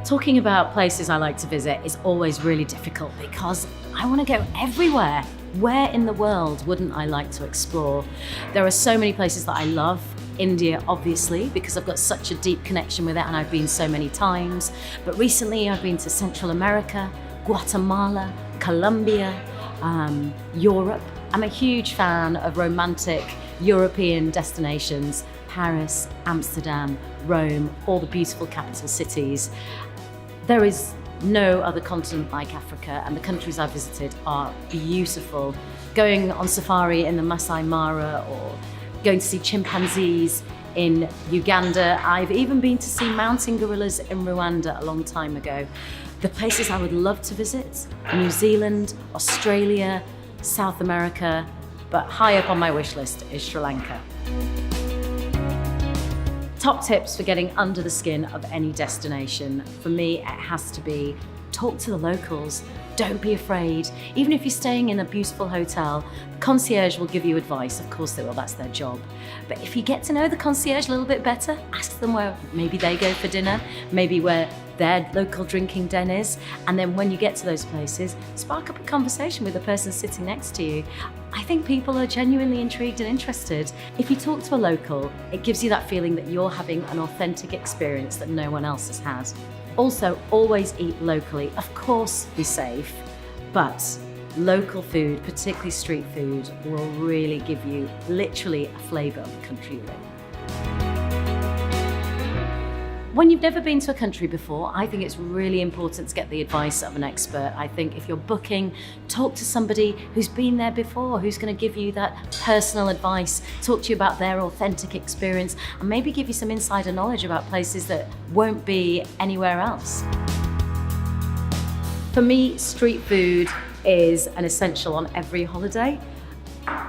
Talking about places I like to visit is always really difficult because I want to go everywhere. Where in the world wouldn't I like to explore? There are so many places that I love. India, obviously, because I've got such a deep connection with it and I've been so many times. But recently I've been to Central America, Guatemala, Colombia, Europe. I'm a huge fan of romantic European destinations. Paris, Amsterdam, Rome, all the beautiful capital cities. There is no other continent like Africa, and the countries I've visited are beautiful. Going on safari in the Masai Mara or going to see chimpanzees in Uganda. I've even been to see mountain gorillas in Rwanda a long time ago. The places I would love to visit: New Zealand, Australia, South America, but high up on my wish list is Sri Lanka. Top tips for getting under the skin of any destination. For me, it has to be talk to the locals. Don't be afraid. Even if you're staying in a beautiful hotel, the concierge will give you advice. Of course they will, that's their job. But if you get to know the concierge a little bit better, ask them where maybe they go for dinner, maybe where their local drinking den is. And then when you get to those places, spark up a conversation with the person sitting next to you. I think people are genuinely intrigued and interested. If you talk to a local, it gives you that feeling that you're having an authentic experience that no one else has had. Also, always eat locally. Of course, be safe, but local food, particularly street food, will really give you literally a flavour of the country you're in. When you've never been to a country before, I think it's really important to get the advice of an expert. I think if you're booking, talk to somebody who's been there before, who's going to give you that personal advice, talk to you about their authentic experience, and maybe give you some insider knowledge about places that won't be anywhere else. For me, street food is an essential on every holiday.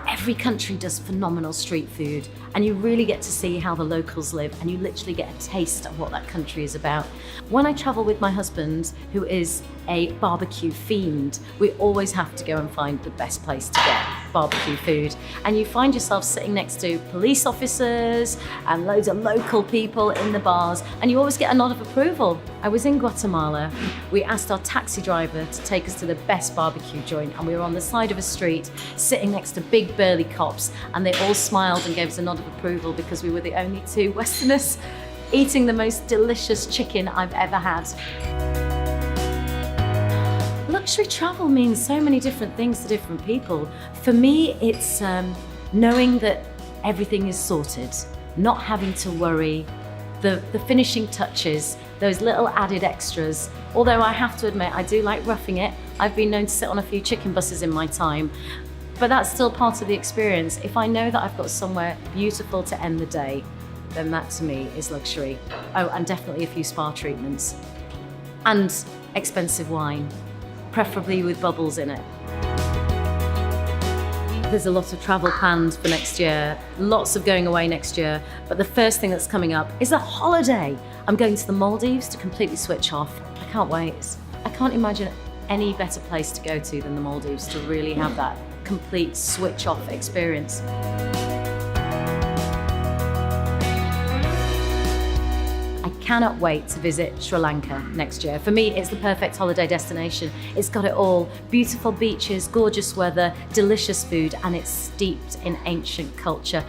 Every country does phenomenal street food, and you really get to see how the locals live, and you literally get a taste of what that country is about. When I travel with my husband, who is a barbecue fiend, we always have to go and find the best place to get barbecue food. And you find yourself sitting next to police officers and loads of local people in the bars, and you always get a nod of approval. I was in Guatemala. We asked our taxi driver to take us to the best barbecue joint, and we were on the side of a street sitting next to big burly cops, and they all smiled and gave us a nod of approval because we were the only two Westerners eating the most delicious chicken I've ever had. Luxury travel means so many different things to different people. For me, it's knowing that everything is sorted, not having to worry, the finishing touches, those little added extras. Although I have to admit, I do like roughing it. I've been known to sit on a few chicken buses in my time, but that's still part of the experience. If I know that I've got somewhere beautiful to end the day, then that to me is luxury. Oh, and definitely a few spa treatments. And expensive wine, preferably with bubbles in it. There's a lot of travel planned for next year, lots of going away next year, but the first thing that's coming up is a holiday. I'm going to the Maldives to completely switch off. I can't wait. I can't imagine any better place to go to than the Maldives to really have that complete switch off experience. I cannot wait to visit Sri Lanka next year. For me, it's the perfect holiday destination. It's got it all: beautiful beaches, gorgeous weather, delicious food, and it's steeped in ancient culture.